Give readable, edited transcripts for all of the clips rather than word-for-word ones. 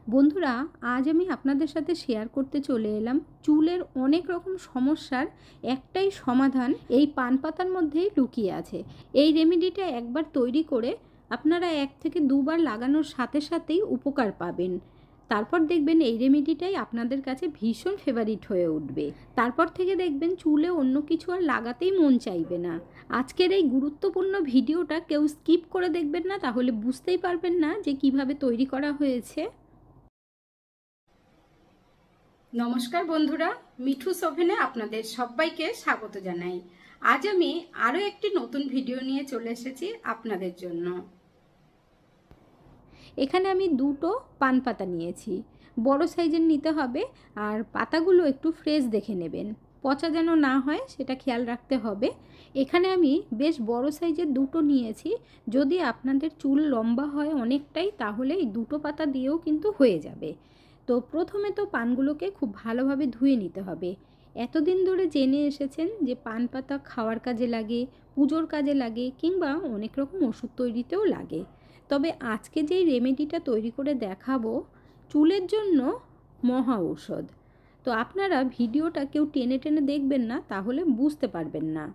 বন্ধুরা, আজ আমি আপনাদের সাথে শেয়ার করতে চলে এলাম চুলের অনেক রকম সমস্যার একটাই সমাধান এই পান পাতার মধ্যেই লুকিয়ে আছে। এই রেমেডিটা একবার তৈরি করে আপনারা 1 থেকে 2 বার লাগানোর সাথে সাথেই উপকার পাবেন। তারপর দেখবেন এই রেমেডিটাই আপনাদের কাছে ভীষণ ফেভারিট হয়ে উঠবে। তারপর থেকে দেখবেন চুলে অন্য কিছু আর লাগাতেই মন চাইবে না। আজকের এই গুরুত্বপূর্ণ ভিডিওটা কেউ স্কিপ করে দেখবেন না, তাহলে বুঝতেই পারবেন না যে কিভাবে তৈরি করা হয়েছে। নমস্কার বন্ধুরা, মিঠুস ওভেনে আপনাদের সবাইকে স্বাগত জানাই। আজ আমি আরও একটি নতুন ভিডিও নিয়ে চলে এসেছি আপনাদের জন্য। এখানে আমি 2টো পান পাতা নিয়েছি, বড় সাইজের নিতে হবে। আর পাতাগুলো একটু ফ্রেশ দেখে নেবেন, পচা যেন না হয় সেটা খেয়াল রাখতে হবে। এখানে আমি বেশ বড় সাইজের 2টো নিয়েছি। যদি আপনাদের চুল লম্বা হয় অনেকটাই, তাহলে এই 2টো পাতা দিয়েও কিন্তু হয়ে যাবে। তো প্রথমে তো পানগুলোকে খুব ভালোভাবে ধুয়ে নিতে হবে। এতদিন ধরে জেনে এসেছেন যে পান পাতা খাওয়ার কাজে লাগে, পুজোর কাজে লাগে, কিংবা অনেক রকম ওষুধ তৈরিতেও লাগে। তবে আজকে যেই রেমেডিটা তৈরি করে দেখাবো চুলের জন্য মহা ঔষধ। তো আপনারা ভিডিওটা কেউ টেনে টেনে দেখবেন না, তাহলে বুঝতে পারবেন না।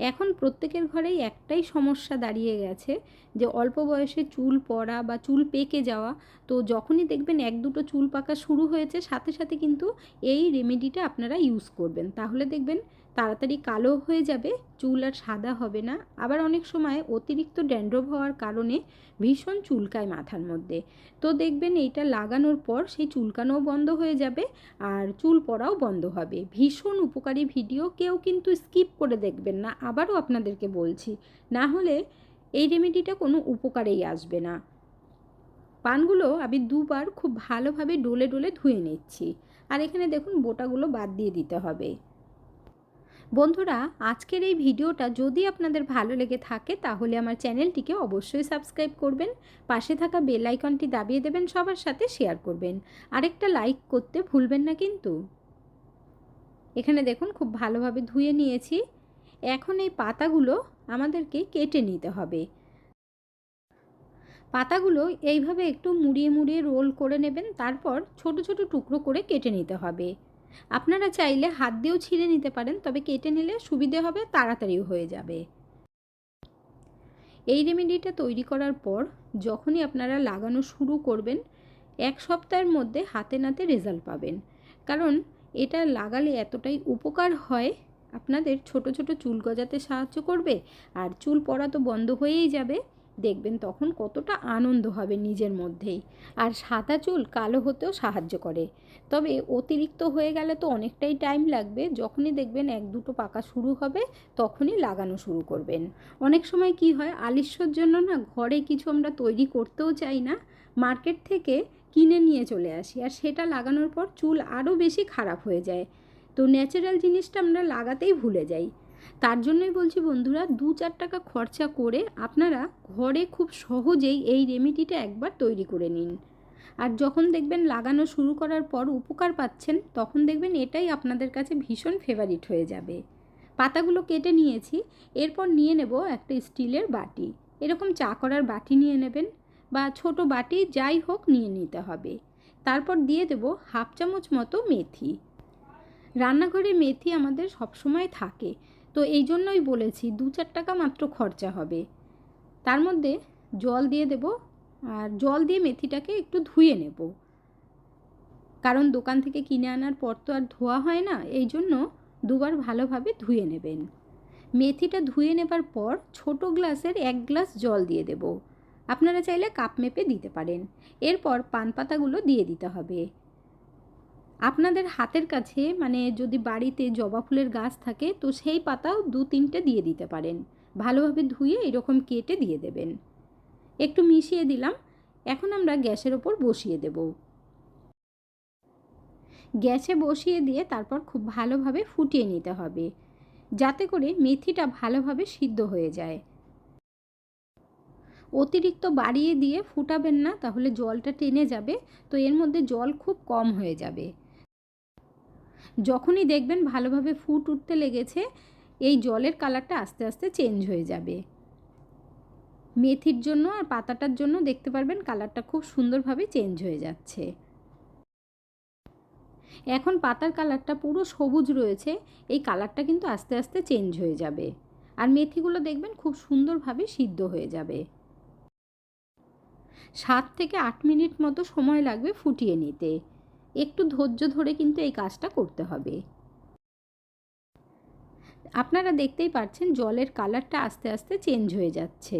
এখন প্রত্যেকের ঘরেই একটাই সমস্যা দাঁড়িয়ে গেছে, যে অল্প বয়সে চুল পড়া বা চুল পেকে যাওয়া। তো যখনই দেখবেন 1-2টো চুল পাকা শুরু হয়েছে, সাথে সাথে কিন্তু এই রেমেডিটা আপনারা ইউজ করবেন, তাহলে দেখবেন তাড়াতাড়ি কালো হয়ে যাবে, চুল আর সাদা হবে না। আবার অনেক সময় অতিরিক্ত ড্যান্ড্রফ হওয়ার কারণে ভীষণ চুলকায় মাথার মধ্যে। তো দেখবেন এইটা লাগানোর পর সেই চুলকানোও বন্ধ হয়ে যাবে, আর চুল পড়াও বন্ধ হবে। ভীষণ উপকারী ভিডিও, কেউ কিন্তু স্কিপ করে দেখবেন না, আবারও আপনাদেরকে বলছি, না হলে এই রেমেডিটা কোনো উপকারেই আসবে না। পানগুলো আমি 2 বার খুব ভালোভাবে ডলে ডলে ধুয়ে নিচ্ছি। আর এখানে দেখুন বোটাগুলো বাদ দিয়ে দিতে হবে। বন্ধুরা, আজকের এই ভিডিওটা যদি আপনাদের ভালো লেগে থাকে, তাহলে আমার চ্যানেলটিকে অবশ্যই সাবস্ক্রাইব করবেন, পাশে থাকা বেল আইকনটি দাবিয়ে দেবেন, সবার সাথে শেয়ার করবেন, আরেকটা লাইক করতে ভুলবেন না কিন্তু। এখানে দেখুন খুব ভালোভাবে ধুয়ে নিয়েছি। এখন এই পাতাগুলো আমাদেরকে কেটে নিতে হবে। পাতাগুলো এইভাবে একটু মুড়িয়ে মুড়িয়ে রোল করে নেবেন, তারপর ছোট ছোট টুকরো করে কেটে নিতে হবে। আপনারা চাইলে হাত দিয়েও ছিঁড়ে নিতে পারেন, তবে কেটে নিলে সুবিধে হবে, তাড়াতাড়িও হয়ে যাবে। এই রেমেডিটা তৈরি করার পর যখনই আপনারা লাগানো শুরু করবেন, 1 সপ্তাহের মধ্যে হাতে নাতে রেজাল্ট পাবেন। কারণ এটা লাগালে এতটাই উপকার হয়, আপনাদের ছোট ছোট চুল গজাতে সাহায্য করবে, আর চুল পড়া তো বন্ধ হয়েই যাবে। দেখবেন তখন কতটা আনন্দ হবে নিজের মধ্যেই। আর সাদা চুল কালো হতেও সাহায্য করে। তবে অতিরিক্ত হয়ে গেলে তো অনেকটাই টাইম লাগবে। যখনই দেখবেন 1-2টো পাকা শুরু হবে, তখনই লাগানো শুরু করবেন। অনেক সময় কি হয়, আলিস্যর জন্য না ঘরে কিছু আমরা তৈরি করতেও চাই না, মার্কেট থেকে কিনে নিয়ে চলে আসি, আর সেটা লাগানোর পর চুল আরও বেশি খারাপ হয়ে যায়। তো ন্যাচারাল জিনিসটা আমরা লাগাতেই ভুলে যাই। তার জন্যই বলছি বন্ধুরা, 2-4 টাকা খরচা করে আপনারা ঘরে খুব সহজেই এই রেমেডিটা একবার তৈরি করে নিন। আর যখন দেখবেন লাগানো শুরু করার পর উপকার পাচ্ছেন, তখন দেখবেন এটাই আপনাদের কাছে ভীষণ ফেভারিট হয়ে যাবে। পাতাগুলো কেটে নিয়েছি। এরপর নিয়ে নেব একটা স্টিলের বাটি। এরকম চা করার বাটি নিয়ে নেবেন, বা ছোট বাটি যাই হোক নিয়ে নিতে হবে। তারপর দিয়ে দেব 1/2 চামচ মতো মেথি। রান্নাঘরে মেথি আমাদের সবসময় থাকে, তো এই জন্যই বলেছি 2-4 টাকা মাত্র খরচা হবে। তার মধ্যে জল দিয়ে দেব, আর জল দিয়ে মেথিটাকে একটু ধুয়ে নেব, কারণ দোকান থেকে কিনে আনার পর তো আর ধোয়া হয় না, এই জন্য 2 বার ভালোভাবে ধুয়ে নেবেন। মেথিটা ধুয়ে নেবার পর ছোট গ্লাসের 1 গ্লাস জল দিয়ে দেব। আপনারা চাইলে কাপ মেপে দিতে পারেন। এরপর পান পাতাগুলো দিয়ে দিতে হবে। আপনাদের হাতের কাছে মানে যদি বাড়িতে জবা ফুলের গাছ থাকে, তো সেই পাতাও 2-3টে দিয়ে দিতে পারেন। ভালোভাবে ধুয়ে এরকম কেটে দিয়ে দেবেন। একটু মিশিয়ে দিলাম। এখন আমরা গ্যাসের ওপর বসিয়ে দেব। গ্যাসে বসিয়ে দিয়ে তারপর খুব ভালোভাবে ফুটিয়ে নিতে হবে, যাতে করে মেথিটা ভালোভাবে সিদ্ধ হয়ে যায়। অতিরিক্ত বাড়িয়ে দিয়ে ফুটাবেন না, তাহলে জলটা টেনে যাবে, তো এর মধ্যে জল খুব কম হয়ে যাবে। যখনই দেখবেন ভালোভাবে ফুট উঠতে লেগেছে, এই জলের কালারটা আস্তে আস্তে চেঞ্জ হয়ে যাবে। মেথির জন্য আর পাতাটার জন্য দেখতে পারবেন কালারটা খুব সুন্দরভাবে চেঞ্জ হয়ে যাচ্ছে। এখন পাতার কালারটা পুরো সবুজ রয়েছে, এই কালারটা কিন্তু আস্তে আস্তে চেঞ্জ হয়ে যাবে। আর মেথিগুলো দেখবেন খুব সুন্দরভাবে সিদ্ধ হয়ে যাবে। 7 থেকে 8 মিনিট মতো সময় লাগবে ফুটিয়ে নিতে। একটু ধৈর্য ধরে কিন্তু এই কাজটা করতে হবে। আপনারা দেখতেই পাচ্ছেন জলের কালারটা আস্তে আস্তে চেঞ্জ হয়ে যাচ্ছে।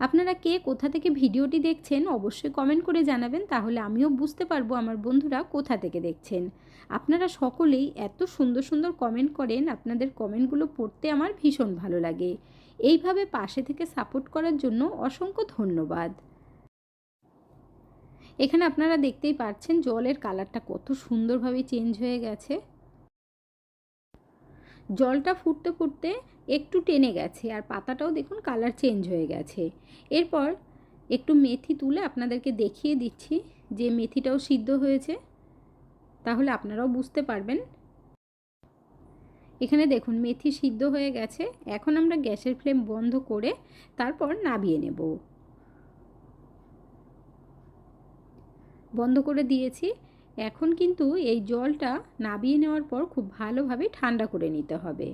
আপনারা কে কোথা থেকে ভিডিওটি দেখছেন অবশ্যই কমেন্ট করে জানাবেন, তাহলে আমিও বুঝতে পারবো আমার বন্ধুরা কোথা থেকে দেখছেন। আপনারা সকলেই এত সুন্দর সুন্দর কমেন্ট করেন, আপনাদের কমেন্টগুলো পড়তে আমার ভীষণ ভালো লাগে। এইভাবে পাশে থেকে সাপোর্ট করার জন্য অসংখ্য ধন্যবাদ। এখানে আপনারা দেখতেই পাচ্ছেন জলের কালারটা কত সুন্দরভাবে চেঞ্জ হয়ে গেছে। জলটা ফুটতে ফুটতে একটু টেনে গেছে আর পাতাটাও দেখুন কালার চেঞ্জ হয়ে গেছে। এরপর একটু মেথি তুলে আপনাদেরকে দেখিয়ে দিচ্ছি যে মেথিটাও সিদ্ধ হয়েছে, তাহলে আপনারাও বুঝতে পারবেন। এখানে দেখুন মেথি সিদ্ধ হয়ে গেছে। এখন আমরা গ্যাসের ফ্লেম বন্ধ করে তারপর নামিয়ে নেব। বন্ধ করে দিয়েছি। এখন কিন্তু এই জলটা নামিয়ে নেওয়ার পর খুব ভালোভাবে ঠান্ডা করে নিতে হবে।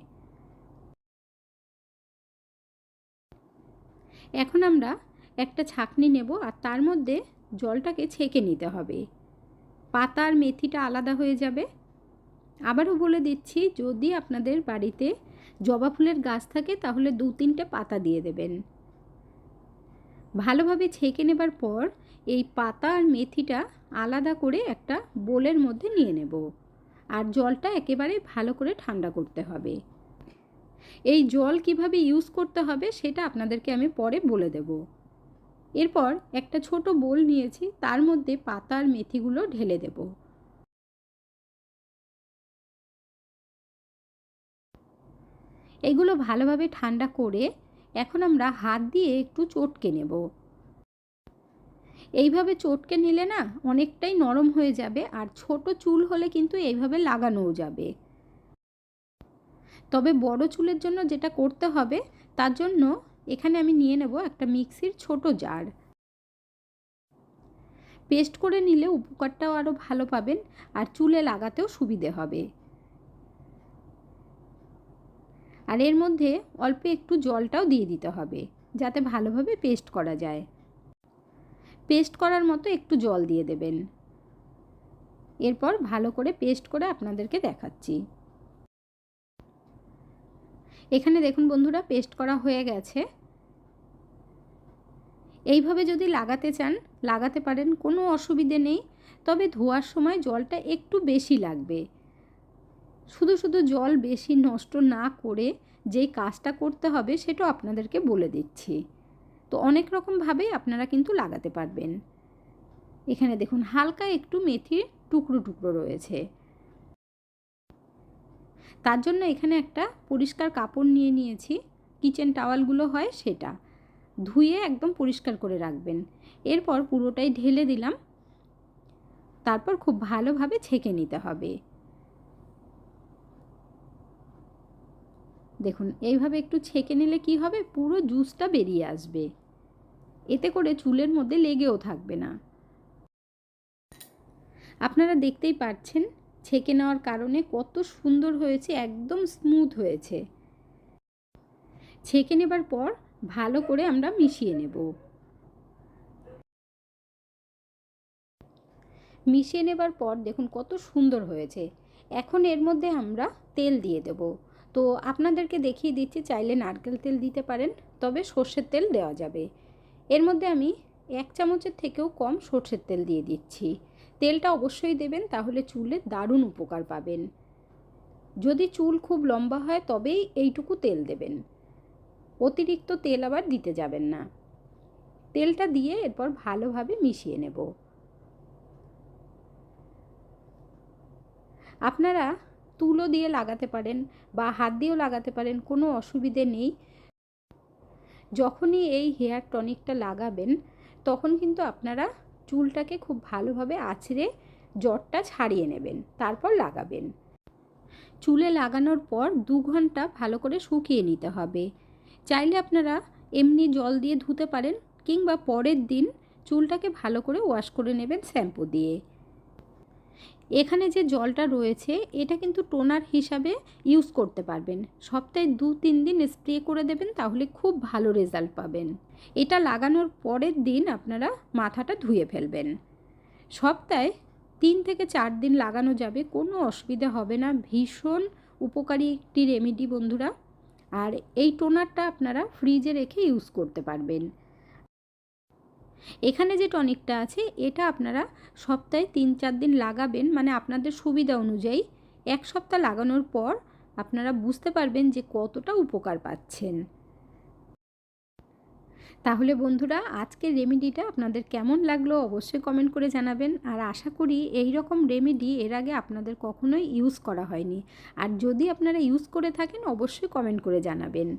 এখন আমরা একটা ছাঁকনি নেব আর তার মধ্যে জলটাকে ছেঁকে নিতে হবে। পাতা আর মেথিটা আলাদা হয়ে যাবে। আবারও বলে দিচ্ছি, যদি আপনাদের বাড়িতে জবা ফুলের গাছ থাকে তাহলে 2-3টে পাতা দিয়ে দেবেন। ভালোভাবে ছেঁকে নেবার পর এই পাতা আর মেথিটা আলাদা করে একটা বোলের মধ্যে নিয়ে নেব আর জলটা একেবারে ভালো করে ঠান্ডা করতে হবে। এই জল কিভাবে ইউজ করতে হবে সেটা আপনাদেরকে আমি পরে বলে দেব। এরপর একটা ছোট বোল নিয়েছি, তার মধ্যে পাতা আর মেথিগুলো ঢেলে দেব। এগুলো ভালোভাবে ঠান্ডা করে এখন আমরা হাত দিয়ে একটু চটকে নেব। এইভাবে চটকে নিলে না অনেকটাই নরম হয়ে যাবে, আর ছোট চুল হলে কিন্তু এইভাবে লাগানোও যাবে। তবে বড় চুলের জন্য যেটা করতে হবে, তার জন্য এখানে আমি নিয়ে নেব একটা মিক্সির ছোট জার। পেস্ট করে নিলে উপকারটাও আরও ভালো পাবেন আর চুলে লাগাতেও সুবিধে হবে। আর এর মধ্যে অল্প একটু জলটাও দিয়ে দিতে হবে যাতে ভালোভাবে পেস্ট করা যায়। পেস্ট করার মতো একটু জল দিয়ে দেবেন। এরপর ভালো করে পেস্ট করে আপনাদেরকে দেখাচ্ছি। এখানে দেখুন বন্ধুরা, পেস্ট করা হয়ে গেছে। এইভাবে যদি লাগাতে চান লাগাতে পারেন, কোনো অসুবিধে নেই। তবে ধোয়ার সময় জলটা একটু বেশি লাগবে। শুধু শুধু জল বেশি নষ্ট না করে যেই কাজটা করতে হবে সেটাও আপনাদেরকে বলে দিচ্ছি। তো অনেক রকমভাবেই আপনারা কিন্তু লাগাতে পারবেন। এখানে দেখুন হালকা একটু মেথির টুকরো টুকরো রয়েছে। তার জন্য এখানে একটা পরিষ্কার কাপড় নিয়ে নিয়েছি, কিচেন টাওয়ালগুলো হয় সেটা, ধুয়ে একদম পরিষ্কার করে রাখবেন। এরপর পুরোটাই ঢেলে দিলাম, তারপর খুব ভালোভাবে ছেঁকে নিতে হবে। দেখুন এইভাবে একটু ছেঁকে নিলে কি হবে, পুরো জুসটা বেরিয়ে আসবে। এতে করে চুলের মধ্যে লেগেও থাকবে না। আপনারা দেখতেই পাচ্ছেন ছেঁকে নেওয়ার কারণে কত সুন্দর হয়েছে, একদম স্মুথ হয়েছে। ছেঁকে নেবার পর ভালো করে আমরা মিশিয়ে নেব। মিশিয়ে নেবার পর দেখুন কত সুন্দর হয়েছে। এখন এর মধ্যে আমরা তেল দিয়ে দেব। তো আপনাদেরকে দেখিয়ে দিচ্ছি, চাইলে নারকেল তেল দিতে পারেন, তবে সর্ষের তেল দেওয়া যাবে। এর মধ্যে আমি 1 চামচের থেকেও কম সর্ষের তেল দিয়ে দিচ্ছি। তেলটা অবশ্যই দেবেন, তাহলে চুলে দারুণ উপকার পাবেন। যদি চুল খুব লম্বা হয় তবেই এইটুকু তেল দেবেন, অতিরিক্ত তেল আবার দিতে যাবেন না। তেলটা দিয়ে এরপর ভালোভাবে মিশিয়ে নেব। আপনারা তুলো দিয়ে লাগাতে পারেন বা হাত দিয়েও লাগাতে পারেন, কোনো অসুবিধে নেই। যখনই এই হেয়ার টনিকটা লাগাবেন তখন কিন্তু আপনারা চুলটাকে খুব ভালোভাবে আঁচড়ে জটটা ছাড়িয়ে নেবেন, তারপর লাগাবেন। চুলে লাগানোর পর 2 ঘন্টা ভালো করে শুকিয়ে নিতে হবে। চাইলে আপনারা এমনি জল দিয়ে ধুতে পারেন, কিংবা পরের দিন চুলটাকে ভালো করে ওয়াশ করে নেবেন শ্যাম্পু দিয়ে। এখানে যে জলটা রয়েছে এটা কিন্তু টোনার হিসাবে ইউজ করতে পারবেন। সপ্তাহে 2-3 দিন স্প্রে করে দেবেন, তাহলে খুব ভালো রেজাল্ট পাবেন। এটা লাগানোর পরের দিন আপনারা মাথাটা ধুয়ে ফেলবেন। সপ্তাহে 3 থেকে 4 দিন লাগানো যাবে, কোনো অসুবিধা হবে না। ভীষণ উপকারী একটি রেমেডি বন্ধুরা। আর এই টোনারটা আপনারা ফ্রিজে রেখে ইউজ করতে পারবেন। এখানে যে টনিকটা আছে এটা আপনারা সপ্তাহে 3-4 দিন লাগাবেন, মানে আপনাদের সুবিধা অনুযায়ী। 1 সপ্তাহ লাগানোর পর আপনারা বুঝতে পারবেন যে কতটা উপকার পাচ্ছেন। তাহলে বন্ধুরা, আজকের রেমেডিটা আপনাদের কেমন লাগলো অবশ্যই কমেন্ট করে জানাবেন। আর আশা করি এই রকম রেমেডি এর আগে আপনাদের কখনোই ইউজ করা হয়নি। আর যদি আপনারা ইউজ করে থাকেন অবশ্যই কমেন্ট করে জানাবেন।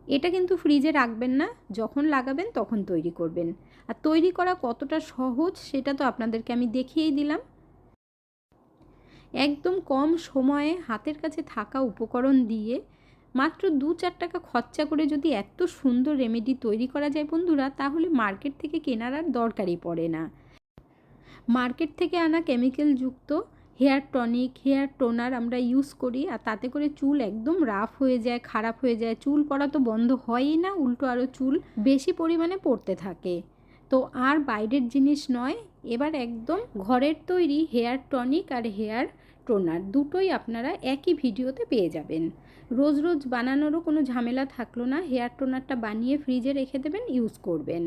এটা কিন্তু ফ্রিজে রাখবেন না, যখন লাগাবেন তখন তৈরি করবেন। আর তৈরি করা কতটা সহজ সেটা তো আপনাদেরকে আমি দেখিয়েই দিলাম। একদম কম সময়ে হাতের কাছে থাকা উপকরণ দিয়ে মাত্র 2-4 টাকা খরচা করে যদি এত সুন্দর রেমেডি তৈরি করা যায় বন্ধুরা, তাহলে মার্কেট থেকে কেনার আর দরকারই পড়ে না। মার্কেট থেকে আনা কেমিক্যালযুক্ত হেয়ার টনিক, হেয়ার টোনার আমরা ইউজ করি, আর তাতে করে চুল একদম রাফ হয়ে যায়, খারাপ হয়ে যায়। চুল পড়া তো বন্ধ হয়ই না, উল্টো আরও চুল বেশি পরিমাণে পড়তে থাকে। তো আর বাইরের জিনিস নয়, এবার একদম ঘরের তৈরি হেয়ার টনিক আর হেয়ার টোনার দুটোই আপনারা একই ভিডিওতে পেয়ে যাবেন। রোজ রোজ বানানোরও কোনো ঝামেলা থাকলো না। হেয়ার টোনারটা বানিয়ে ফ্রিজে রেখে দেবেন, ইউজ করবেন,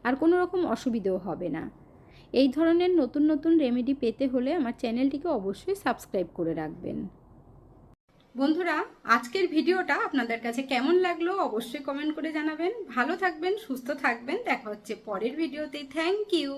আর কোনো রকম অসুবিধেও হবে না। এই ধরনের নতুন নতুন রেমেডি পেতে হলে আমার চ্যানেলটিকে অবশ্যই সাবস্ক্রাইব করে রাখবেন। বন্ধুরা, আজকের ভিডিওটা আপনাদের কাছে কেমন লাগলো অবশ্যই কমেন্ট করে জানাবেন। ভালো থাকবেন, সুস্থ থাকবেন। দেখা হচ্ছে পরের ভিডিওতে। Thank you.